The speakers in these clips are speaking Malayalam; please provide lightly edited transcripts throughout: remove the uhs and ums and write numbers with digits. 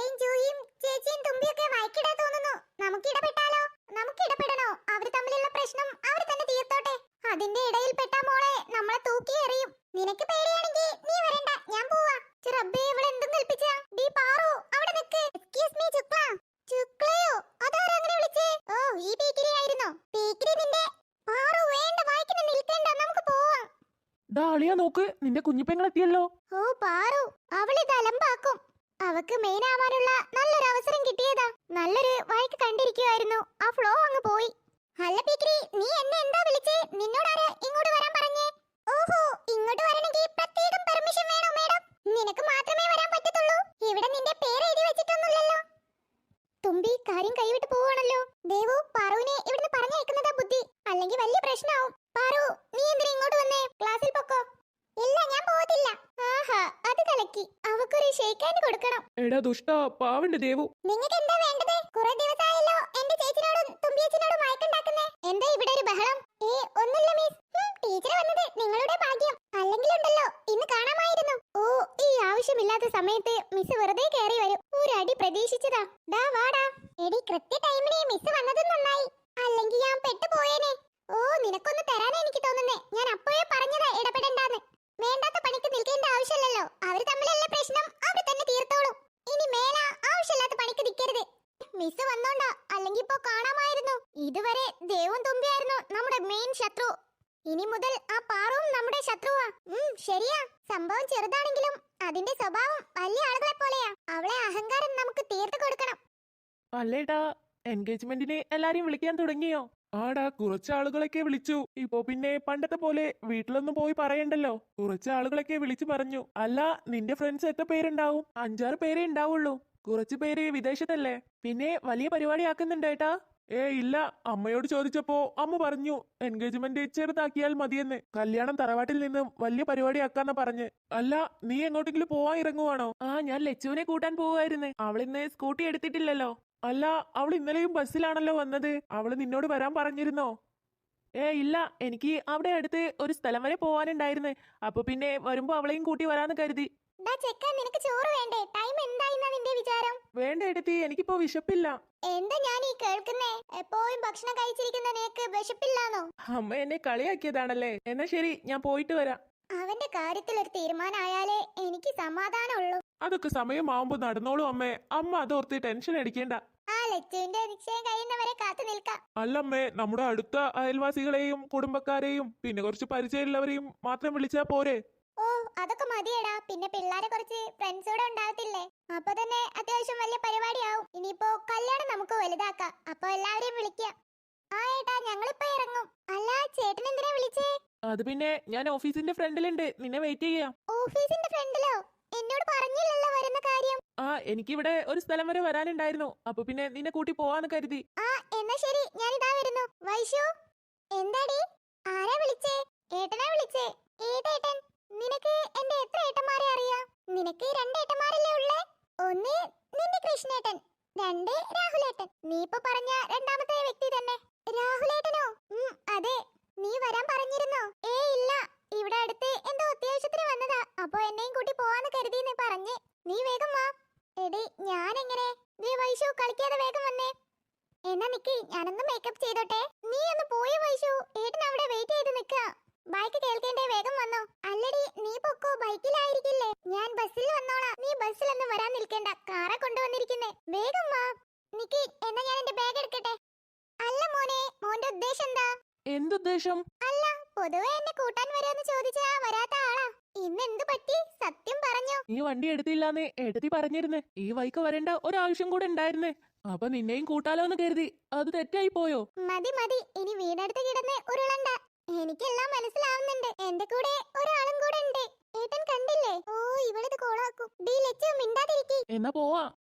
ഏട്ടയും ജൂയും ചേച്ചിയും തുമ്പിയൊക്കെ വഴക്കിടാൻ തോന്നുന്നു. നമുക്ക് ഇടപെട്ടാലോ? നമുക്ക് ഇടപെടണോ? അവർ തമ്മിലുള്ള പ്രശ്നം അവർ തന്നെ തീർത്തോട്ടെ. അതിന്റെ ഇടയിൽ പെട്ടാ മോളെ നമ്മളെ തൂക്കി എറിയും. നിനക്ക് പേടിയാണെങ്കിൽ നീ വരണ്ട, ഞാൻ പോവാ. റബ്ബേ, ഇവിടെ എന്തും കൽപ്പിച്ചാ? ഡീ പാറു, അവിടെ നിക്ക്. Excuse me ചുക്ല. ചുക്ലയോ? അതാരാ അങ്ങനെ വിളിച്ചേ? ഓ, ഈ പീക്കിരി ആയിരുന്നോ? പീക്കിരി നിന്റെ. പാറു വേണ്ട, വായിക്കുന്ന നിൽക്കണ്ട, നമുക്ക് പോവാം. ഡാളിയാ നോക്ക്, നിന്റെ കുഞ്ഞിപ്പെങ്ങളെത്തിയല്ലോ. ഓ പാറു, അവളിത് അലമ്പാക്കും. അവക്ക് മെയിൻ ആവാനുള്ള നല്ലൊരു അവസരം കിട്ടിയതാ. നല്ലൊരു വഴിക്ക് കണ്ടിരിക്കുവായിരുന്നു, ആ ഫ്ലോ അങ്ങ് പോയി. അല്ല പീക്കിരി, നീ എന്നെ എന്താ വിളിച്ചേ? നിന്നോടാരാ ഇങ്ങോട്ട് വരാൻ പറഞ്ഞേ? ഓഹോ, ഇങ്ങോട്ട് വരണമെങ്കിൽ പ്രത്യേകം പെർമിഷൻ വേണോ മേഡം? നിനക്ക് മാത്രമേ വരാൻ പറ്റത്തുള്ളൂ. ഇവിടെ നിന്റെ പേര് എഴുതി വെച്ചിട്ടൊന്നുമില്ലല്ലോ. തുമ്പി കാര്യം കൈവിട്ട് പോവാണല്ലോ. ദേവു, പാറുവിനെ ഇവിടുന്ന് പറഞ്ഞയക്കുന്നതാ ബുദ്ധി, അല്ലെങ്കിൽ വലിയ പ്രശ്നമാവും. പാറു, നീ എന്തിനാ ഇങ്ങോട്ട് വന്നേ? ക്ലാസ്സിൽ പൊക്കോ. ഇല്ല, ഞാൻ പോകത്തില്ല. ആഹാ, അത് കലക്കി. അവക്കൊരു ഷേക്ക് ഹാൻഡ് കൊടുക്കണം. എടാ ദുഷ്ട പാവണ്ട് ദേവു. നിങ്ങൾക്ക് എന്താ വേണ്ടത്? കുറെ ദിവസമായല്ലോ എന്റെ ചേച്ചിനോടും തുമ്പിയച്ചനോടും വഴക്കുണ്ടാക്കുന്നേ. എന്താ ഇവിടെ ഒരു ബഹളം? ഒന്നുമില്ല മിസ്. ടീച്ചർ വന്നത് നിങ്ങളുടെ ഭാഗ്യം. അല്ലെങ്കിലുണ്ടല്ലോ ഇന്ന് കാണാമായിരുന്നു. ഓ, ഈ ആവശ്യമില്ലാത്ത സമയത്ത് മിസ് വെറുതെ കയറി വരും. ഒരടി പ്രതീക്ഷിച്ചതാ. ഡാ വാടാ. എടി, കൃത്യ ടൈമിന് മിസ് വന്നതും നന്നായി, അല്ലെങ്കിൽ ഞാൻ പെട്ടുപോയേനെ. ഓ, നിനക്കൊന്ന് തരാനാ എനിക്ക് തോന്നുന്നേ. ഞാൻ അപ്പോഴേ പറഞ്ഞതാ ഇടപെടണ്ടാന്ന്. വേണ്ടാത്ത പണിക്ക് നിൽക്കേണ്ട ആവശ്യമില്ലല്ലോ. അവര് തമ്മിലല്ല പ്രശ്നം, അവർ തന്നെ തീർത്തോളും. ഇനി മേല ആവശ്യമില്ലാത്ത പണിക്ക് നിൽക്കരുത്. മിസ് വന്നോണ്ടാ, അല്ലെങ്കിൽ ഇപ്പോ കാണാമായിരുന്നു. ഇതുവരെ ദേവും തുമ്പിയായിരുന്നു നമ്മുടെ മെയിൻ ശത്രു. ഇനി മുതൽ ആ പാറും നമ്മുടെ ശത്രുവാ. ശരിയാ. സംഭവം ചെറുതാണെങ്കിലും അതിന്റെ സ്വഭാവം വലിയ ആളുകളെ പോലെയാ. അവളെ അഹങ്കാരം നമുക്ക് തീർത്തു കൊടുക്കണം. അല്ലേടാ, എൻഗേജ്മെന്റിന് എല്ലാരെയും വിളിക്കാൻ തുടങ്ങിയോ? ആടാ, കുറച്ച് ആളുകളൊക്കെ വിളിച്ചു. ഇപ്പൊ പിന്നെ പണ്ടത്തെ പോലെ വീട്ടിലൊന്നും പോയി പറയണ്ടല്ലോ. കുറച്ച് ആളുകളൊക്കെ വിളിച്ചു പറഞ്ഞു. അല്ല, നിന്റെ ഫ്രണ്ട്സ് എത്ര പേരുണ്ടാവും? 5-6 പേരേ ഉണ്ടാവുള്ളൂ. കുറച്ചു പേര് വിദേശത്തല്ലേ. പിന്നെ വലിയ പരിപാടി ആക്കുന്നുണ്ട് ഏട്ടാ. ഇല്ല, അമ്മയോട് ചോദിച്ചപ്പോ അമ്മ പറഞ്ഞു എൻഗേജ്മെന്റ് ചെറുതാക്കിയാൽ മതിയെന്ന്. കല്യാണം തറവാട്ടിൽ നിന്നും വലിയ പരിപാടി ആക്കാന്നാ പറഞ്ഞ്. അല്ല, നീ എങ്ങോട്ടെങ്കിലും പോവാൻ ഇറങ്ങുവാണോ? ഞാൻ ലച്ചുവിനെ കൂട്ടാൻ പോവായിരുന്നു. അവളിന്ന് സ്കൂട്ടി എടുത്തിട്ടില്ലല്ലോ. അല്ല, അവൾ ഇന്നലെയും ബസ്സിലാണല്ലോ വന്നത്. അവള് നിന്നോട് വരാൻ പറഞ്ഞിരുന്നോ? ഇല്ല, എനിക്ക് അവിടെ അടുത്ത് ഒരു സ്ഥലം വരെ പോവാനുണ്ടായിരുന്നു. അപ്പൊ പിന്നെ വരുമ്പോ അവളെയും കൂട്ടി വരാന്ന് കരുതി. നിനക്ക് ചോറ് വേണ്ടേ? ടൈം എന്തായിന്നാ നിന്റെ വിചാരം? വേണ്ട എടുത്തി, എനിക്കിപ്പോ വിശപ്പില്ല. എന്താ ഞാൻ ഈ കേൾക്കുന്നേ? എപ്പോഴും ഭക്ഷണം കഴിച്ചിരിക്കുന്ന നിനക്ക് വിശപ്പില്ലാന്നോ? അമ്മ എന്നെ കളിയാക്കിയതാണല്ലേ. എന്നാ ശരി, ഞാൻ പോയിട്ട് വരാം. അവന്റെ കാര്യത്തിൽ ഒരു തീരുമാനമായാലേ എനിക്ക് സമാധാനമുള്ളൂ. അതൊക്കെ സമയമാവുമ്പോ നടന്നോളൂ അമ്മേ. അമ്മ അതോർത്ത് ടെൻഷൻ അടിക്കേണ്ട. ആ ലച്ചുവിന്റെ നിശ്ചയം കഴിയുന്നവരെ കാത്തു നിൽക്കാം. അല്ലമ്മേ, നമ്മുടെ അടുത്ത അയൽവാസികളെയും കുടുംബക്കാരെയും പിന്നെ കുറച്ച് പരിചയമുള്ളവരെയും മാത്രം വിളിച്ചാ പോരെ? ഓ, അതൊക്കെ മതിയടാ. പിന്നെ പിള്ളേരെ കുറച്ച് ഫ്രണ്ട്സ് കൂടെ ഉണ്ടാകത്തില്ലേ? അപ്പൊ തന്നെ അത്യാവശ്യം വലിയ പരിപാടിയാവും. ഇനിയിപ്പോ കല്യാണം നമുക്ക് വലുതാക്കാം. അപ്പൊ എല്ലാവരെയും വിളിക്കാം. ആ ഏട്ടാ, ഞങ്ങളിപ്പോ ഇറങ്ങും. അല്ല, ചേട്ടൻ എന്തിനാ വിളിച്ചേ? അത് പിന്നെ ഞാൻ ഓഫീസിന്റെ ഫ്രണ്ടിലുണ്ട്, നിന്നെ വെയിറ്റ് ചെയ്യാം. ഓഫീസിന്റെ ഫ്രണ്ടിലോ? എന്നോട് പറഞ്ഞില്ലല്ലോ വരുന്ന കാര്യം. എനിക്കിവിടെ ഒരു സ്ഥലം വരെ വരാനുണ്ടായിരുന്നു. അപ്പൊ പിന്നെ നിന്നെ കൂട്ടി പോവാന്ന് കരുതി. എന്നാ ശരി, ഞാനിതാ വരുന്നു. വൈശു, എന്താടി? ആരാ വിളിച്ചേ? ഏട്ടനാ വിളിച്ചേ. ഏതേട്ടൻ? നിനക്ക് എന്റെ എത്ര ഏട്ടന്മാരെ അറിയാം? നിനക്ക് 2 ഏട്ടന്മാരല്ലേ ഉള്ളേ? ഒന്ന് നിന്റെ കൃഷ്ണേട്ടൻ, 2 രാഹുലേട്ടൻ. നീ ഇപ്പൊ പറഞ്ഞ രണ്ടാമത്തെ വ്യക്തി തന്നെ. രാഹുലേട്ടനോ? അതെ. നീ വരാൻ പറഞ്ഞിരുന്നോ? ഇല്ല, ഇവിടെ അടുത്ത് എന്തോ അത്യാവശ്യത്തിന് വന്നതാ. അപ്പൊ എന്നെയും കൂട്ടി പോവാന്ന് കരുതിന്ന് പറഞ്ഞ്. നീ വേഗം വാ. എടി, ഞാനെങ്ങനെ? നീ വൈശു കളിക്കാതെ വേഗം വന്നേ. എന്നാ നിക്ക്, ഞാനൊന്ന് മേക്കപ്പ് ചെയ്തോട്ടെ. നീ ഒന്ന് പോയി വൈശു, ഏട്ടൻ അവിടെ വെയിറ്റ് ചെയ്ത് നിക്കാ. ബൈക്ക് കേൾക്കേണ്ടേ, വേഗം വന്നോ. അല്ലടി, നീ പൊക്കോ, ബൈക്കിലായിരിക്കില്ലേ? ഞാൻ ബസ്സിൽ വന്നോളാം. നീ ബസ്സിലൊന്നും വരാൻ നിൽക്കണ്ട, കാറാ കൊണ്ടുവന്നിരിക്കുന്നേ. വേഗം വാ. നിക്ക്, എന്നാ ഞാൻ എന്റെ ബാഗ് എടുക്കട്ടെ. അല്ല മോനെ, മോന്റെ ഉദ്ദേശം എന്താ? എന്തുദ്ദേശം? അല്ല, പൊതുവെ എന്നെ കൂട്ടാൻ വരുമെന്ന് ചോദിച്ചാ വരാത്ത ആളാ. ഇന്ന് എന്ത് പറ്റി? സത്യം പറഞ്ഞോ? നീ വണ്ടി എടുത്തില്ലാന്ന് എടുത്തി പറഞ്ഞിരുന്നേ. ഈ വൈക്ക് വരേണ്ട ഒരാവശ്യം കൂടെ ഉണ്ടായിരുന്നേ. അപ്പൊ നിന്നെയും കൂട്ടാലോന്ന് കരുതി. അത് തെറ്റായി പോയോ? മതി മതി, ഇനി വീടടുത്ത് കിടന്ന് ഉരുളണ്ട. എനിക്കെല്ലാം മനസ്സിലാവുന്നുണ്ട്. എന്റെ കൂടെ ഒരാളും കൂടെ ഉണ്ട്. ഏട്ടൻ കണ്ടില്ലേ? ഓ, ഇവളിത് കോളാക്കും. ഡീ ലച്ചു, മിണ്ടാതിരിക്കി. എന്നാ പോവാ.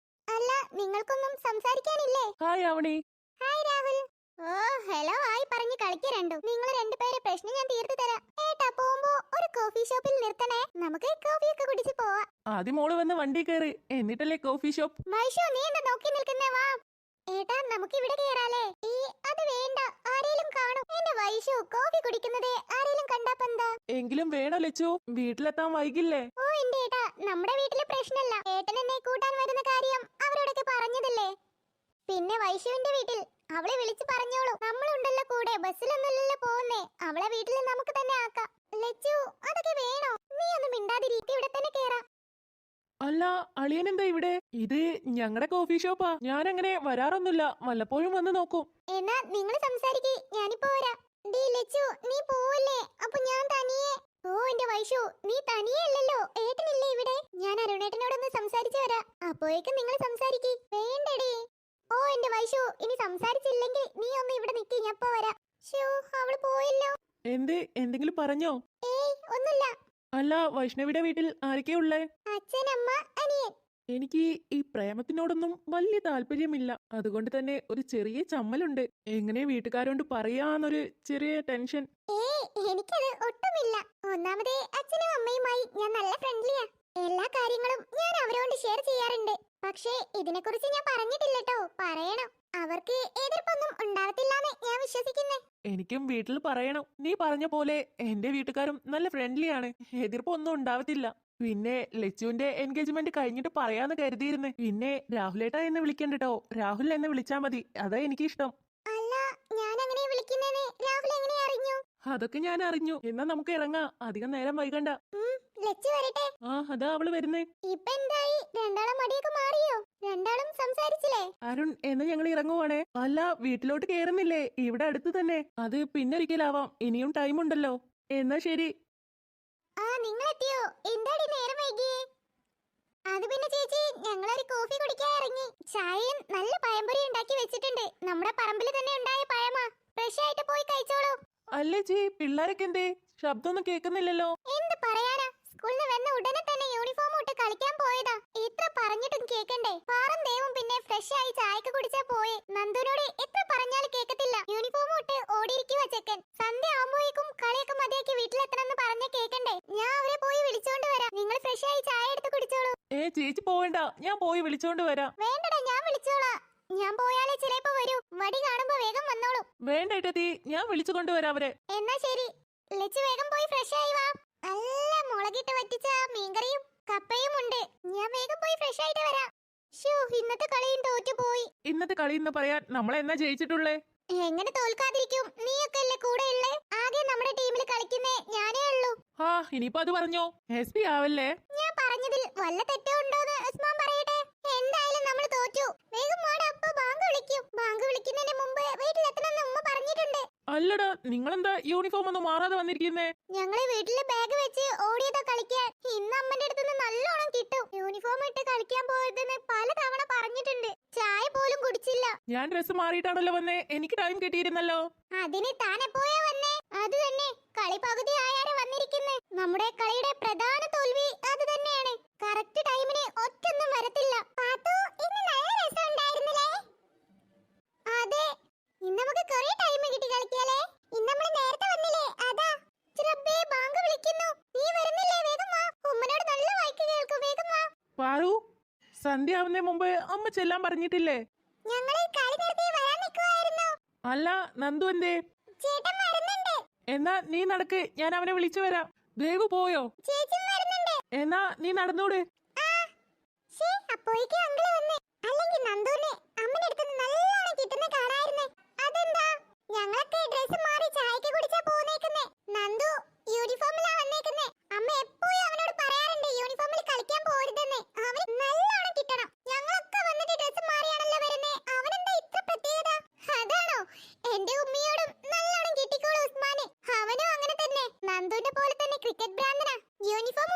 അല്ല, നിങ്ങൾക്കൊന്നും സംസാരിക്കാനില്ലേ? ഹായ് ആവണി. ഹായ് രാഹുൽ. ഓ, ഹലോ ആയി പറഞ്ഞ് കളിക്ക് രണ്ടും. നിങ്ങൾ 2 പേരെ പ്രശ്നം ഞാൻ തീർത്തു തരാം. ഏട്ടാ, പോകുമ്പോ ഒരു കോഫി ഷോപ്പിൽ നിർത്തണേ. നമുക്ക് കോഫിയൊക്കെ കുടിച്ച് പോവാ. ആദ്യം മോള് വന്ന് വണ്ടി കയറി, എന്നിട്ടല്ലേ കോഫി ഷോപ്പ്. വൈശു, നീ എന്താ നോക്കി നിൽക്കുന്നേ? വാ ഏട്ടാ, നമുക്ക് ഇവിടെ കേറാലേ? അത് വേണ്ട, ആരേലും കാണും. എന്റെ വൈശു കോഫി കുടിക്കുന്നത് ആരേലും കണ്ടാപ്പെന്താ? എങ്കിലും വേണോ ലച്ചു, വീട്ടിലെത്താൻ വൈകില്ലേ? ഓ എന്റെ ഏട്ടാ, നമ്മുടെ വീട്ടിലെ പ്രശ്നമല്ല. ഏട്ടൻ എന്നെ കൂട്ടാൻ വരുന്ന കാര്യം അവർ പിന്നെ വൈശുവിന്റെ വീട്ടിൽ അവളെ വിളിച്ചു പറഞ്ഞോളൂ. നമ്മളുണ്ടല്ലോ കൂടെ, ബസ്സിലൊന്നുമല്ലല്ലോ പോകുന്നേ. അവളെ വീട്ടിൽ നമുക്ക് തന്നെ ആക്കാം. ലച്ചു, അതൊക്കെ വേണോ? നീ ഒന്നും മിണ്ടാതിരിക്കും, ഇവിടെ തന്നെ കേറാം. അല്ല, അളിയനെന്താ ഇവിടെ? ഇത് ഞങ്ങളുടെ കോഫി ഷോപ്പാ. ഞാൻ അങ്ങനെ വരാറൊന്നുമില്ല, വല്ലപ്പോഴും വന്ന് നോക്കും. എന്നാ നിങ്ങൾ സംസാരിക്കേ, ഞാനിപ്പോ വരാം. ഡീ ലച്ചു, നീ പോവല്ലേ? അപ്പൊ ഞാൻ തനിയെ. ഓ എന്റെ വൈശു, നീ തനിയെ അല്ലല്ലോ, ഏട്ടനില്ലേ ഇവിടെ? ഞാൻ അരുണേട്ടനോടൊന്ന് സംസാരിച്ചു വരാം. അപ്പോഴേക്കും നിങ്ങൾ സംസാരിക്കേ. വേണ്ടടി. ഓ എന്റെ വൈശു, ഇനി സംസാരിച്ചില്ലെങ്കിൽ നീ ഒന്ന് ഇവിടെ നിൽക്കി, ഞാൻ ഇപ്പോ വരാം. ഷോ, അവള് പോയല്ലോ. എന്തെങ്കിലും പറഞ്ഞോ? ഏയ് ഒന്നുമില്ല. അല്ല, വൈഷ്ണവിയുടെ വീട്ടിൽ ആരൊക്കെയാ ഉള്ളേ? അച്ഛൻ, അമ്മ, അനിയൻ. എനിക്ക് ഈ പ്രേമത്തിനോടൊന്നും വലിയ താല്പര്യമില്ല. അതുകൊണ്ട് തന്നെ ഒരു ചെറിയ ചമ്മലുണ്ട്. എങ്ങനെ വീട്ടുകാരോണ്ട് പറയാന്നൊരു ചെറിയ ടെൻഷൻ. എനിക്കത് ഒട്ടുമില്ല. ഒന്നാമതേ അച്ഛനും അമ്മയുമായി ഞാൻ നല്ല ഫ്രണ്ട്ലിയാ. എല്ലാ കാര്യങ്ങളും ഞാൻ അവരോട് ഷെയർ ചെയ്യാറുണ്ട്. പക്ഷേ ഇതിനെക്കുറിച്ച് ഞാൻ പറഞ്ഞിട്ടില്ലട്ടോ. പറയണം. അവർക്ക് എതിർപ്പൊന്നും ഉണ്ടാവത്തില്ലാന്ന് ഞാൻ വിശ്വസിക്കുന്നേ. എനിക്കും വീട്ടിൽ പറയണം. നീ പറഞ്ഞ പോലെ എന്റെ വീട്ടുകാരും നല്ല ഫ്രണ്ട്ലിയാണ്. എതിർപ്പൊന്നും ഉണ്ടാവത്തില്ല. പിന്നെ ലച്ചുവിന്റെ എൻഗേജ്മെന്റ് കഴിഞ്ഞിട്ട് പറയാന്ന് കരുതിയിരുന്നേ. പിന്നെ രാഹുലേട്ടാ എന്ന് വിളിക്കണ്ടോ, രാഹുൽ എന്ന് വിളിച്ചാ മതി. അതാ എനിക്കിഷ്ടം. അല്ല, ഞാൻ അങ്ങനെ വിളിക്കുന്നേനെ രാഹുൽ എങ്ങനെ അറിഞ്ഞു? അതൊക്കെ ഞാൻ അറിഞ്ഞു. എന്നാ നമുക്ക് ഇറങ്ങാം, അധികം നേരം വൈകണ്ട. ലച്ചു വരട്ടെ. അതാ അവള് വരുന്നേ. ഇപ്പൊ എന്തായി? രണ്ടാളും മടിയൊക്കെ മാറിയോ? രണ്ടാളും സംസാരിച്ചില്ലേ? അരുൺ, എന്നാ ഞങ്ങൾ ഇറങ്ങുവാണേ. അല്ല, വീട്ടിലോട്ട് കേറുന്നില്ലേ? ഇവിടെ അടുത്ത് തന്നെ. അത് പിന്നൊരിക്കലാവാം, ഇനിയും ടൈം ഉണ്ടല്ലോ. എന്നാ ശരി. നിങ്ങളെത്തിയോ? എന്താടി നേരം വൈകിയേ? അത് പിന്നെ ചേച്ചി, ഞങ്ങളൊരു കോഫി കുടിക്കാൻ ഇറങ്ങി. ചായയും നല്ല പഴംപൊരി ഉണ്ടാക്കി വെച്ചിട്ടുണ്ട്. നമ്മുടെ പറമ്പിൽ തന്നെ ഉണ്ടായ പഴമാ. ഫ്രഷ് ആയിട്ട് പോയി കഴിച്ചോളൂ. അല്ലേ ജി, പിള്ളേരൊക്കെ എന്തേ? ശബ്ദമൊന്നും കേൾക്കുന്നില്ലല്ലോ. എന്ത് പറയാനാ, സ്കൂളിൽ നിന്ന് വന്ന ഉടനെ തന്നെ യൂണിഫോം ഇട്ട് കളിക്കാൻ പോയതാ. എത്ര പറഞ്ഞിട്ടും കേക്കണ്ടേ? പാറും ദേവും പിന്നെ ഫ്രഷ് ആയി ചായക്ക് കുടിച്ചാ പോയെ. നന്ദുനോട് എത്ര പറഞ്ഞാലും കേക്കത്തില്ല. യൂണിഫോം ഇട്ട് ഓടിയിരിക്കുക ചെക്കൻ. സന്ധ്യ ആവുമ്പോഴേക്കും കളിയൊക്കെ മതിയാക്കി വീട്ടിലെത്തണമെന്ന് പറഞ്ഞ കേക്കണ്ടേ? ഞാൻ അവരെ പോയി വിളിച്ചോണ്ട് വരാം. നിങ്ങൾ ഫ്രഷ് ആയി ചായ എടുത്ത് കുടിച്ചോളൂ. ചേച്ചി പോവേണ്ട, ഞാൻ പോയി വിളിച്ചോണ്ട് വരാം. വേണ്ടടാ, ഞാൻ വിളിച്ചോളാം. ഞാൻ പോയാലേ ചിലപ്പോ വരൂ. മടി കാണുമ്പോ വേഗം വന്നോളൂ. വേണ്ട ഏട്ടത്തി, ഞാൻ വിളിച്ചു കൊണ്ടുവരാം അവരെ. എന്നാ ശരി. ലച്ചു വേഗം പോയി ഫ്രഷ് ആയി വാ. നല്ല മുളകിട്ട് വറ്റിച്ച മീൻകറിയും കപ്പയും ഉണ്ട്. ഞാൻ വേഗം പോയി ഫ്രഷ് ആയിട്ട് വരാം. ഷോ, ഇന്നത്തെ കളിയും തോറ്റുപോയി. ഇന്നത്തെ കളി എന്ന് പറയാൻ നമ്മളെന്നാ ജയിച്ചിട്ടുള്ളേ? എങ്ങനെ തോൽക്കാതിരിക്കും? നീയൊക്കെ അല്ലേ കൂടെ ഉള്ളേ? ആകെ നമ്മുടെ ടീമിൽ കളിക്കുന്നേ ഞാനേ ഉള്ളൂ. ഇനിയിപ്പോ അത് പറഞ്ഞോ. SP ആവല്ലേ? ഞാൻ പറഞ്ഞതിൽ വല്ല തെറ്റോ ഉണ്ടോന്ന് ഉസ്മാൻ പറയട്ടെ. എന്തായാലും നമ്മൾ തോറ്റു. വേഗം വാടാ, അപ്പ ബാങ്ക് വിളിക്കും. ബാങ്ക് വിളിക്കുന്നതിന് മുമ്പ് വീട്ടിലെത്തണമെന്ന് ഉമ്മ പറഞ്ഞിട്ടുണ്ട്. അല്ലടാ, നിങ്ങളെന്താ യൂണിഫോം ഒന്നും മാറാതെ വന്നിരിക്കുന്നേ? ഞങ്ങള് വീട്ടില് ബാഗ് വെച്ച് ഓടിയതാ കളിക്കാൻ. ഇന്ന് അമ്മന്റെ അടുത്ത് നല്ലോണം കിട്ടും. യൂണിഫോം ഇട്ട് കളിക്കാൻ പോയതെന്ന് പല തവണ പറഞ്ഞിട്ടുണ്ട്. ചായ പോലും കുടിച്ചില്ല. ഞാൻ ഡ്രസ് മാറിയിട്ടാണല്ലോ വന്നേ. എനിക്ക് ടൈം കിട്ടിയിരുന്നല്ലോ. അതിന് താൻ എപ്പോഴാ വന്നേ? അത് തന്നെ, കളി പകുതി ആയാരെ വന്നിരിക്കുന്നേ. നമ്മുടെ കളിയുടെ പ്രധാന തോൽവി അത് തന്നെയാണ്. കറക്റ്റ് ടൈമിന് ഒറ്റൊന്നും വരത്തില്ല. ഇന്ന് നല്ല രസമുണ്ടായിരുന്നില്ലേ? അതെ, ഇന്ന് നമുക്ക് കുറെ ടൈം കിട്ടി കളിക്കാലേ. ഇന്ന് നമ്മൾ നേരത്തെ വന്നില്ലേ, അതാ. റബ്ബേ, ബാങ്ക് വിളിക്കുന്നു. നീ വരുന്നില്ലേ? വേഗം വാ. ഉമ്മനോട് നല്ല വായിക്ക് കേൾക്കും. വേഗം വാ. പാറു, സന്ധ്യ ആവുന്നേ മുമ്പ് അമ്മ ചെല്ലാൻ പറഞ്ഞിട്ടില്ലേ? ഞങ്ങള് കളി നിർത്തി വരാൻ നിൽക്കുവായിരുന്നു. അല്ല, നന്ദു എന്തേ? ചേട്ടൻ വരുന്നുണ്ട്. എന്നാ നീ നടക്ക്, ഞാൻ അവനെ വിളിച്ചു വരാം. ദേവു പോയോ? ചേച്ചി വരുന്നുണ്ട്. എന്നാ നീ നടന്നൂട്. അപ്പോഴേക്കും അങ്കിള് വന്നേ. അല്ലെങ്കിൽ നന്ദുവിനെ അമ്മയുടെ അടുത്ത് നല്ലോണം കിട്ടുന്ന കാണായിരുന്നേ. അതെന്താ? ഞങ്ങളൊക്കെ ഡ്രസ് മാറി ചായക്ക് കുടിച്ചാ പോന്നേക്കുന്നേ. നന്ദു യൂണിഫോമിലാ വന്നേക്കുന്നേ. അമ്മ എപ്പോഴും അവനോട് പറയാറുണ്ട് യൂണിഫോമിൽ കളിക്കാൻ പോരുതെന്ന്. അവന് നല്ലോണം കിട്ടണം. ഞങ്ങളൊക്കെ വന്നിട്ട് ഡ്രസ് മാറിയാണല്ലോ വരുന്നേ. അവനെന്താ ഇത്ര പ്രത്യേകത? അതാണോ? എന്റെ ഉമ്മയോടും നല്ലോണം കിട്ടിക്കോളൂ ഉസ്മാന്. അവനും അങ്ങനെ തന്നെ. നന്ദുവിന്റെ പോലെ തന്നെ ക്രിക്കറ്റ് ഭ്രാന്തനാ. യൂണിഫോം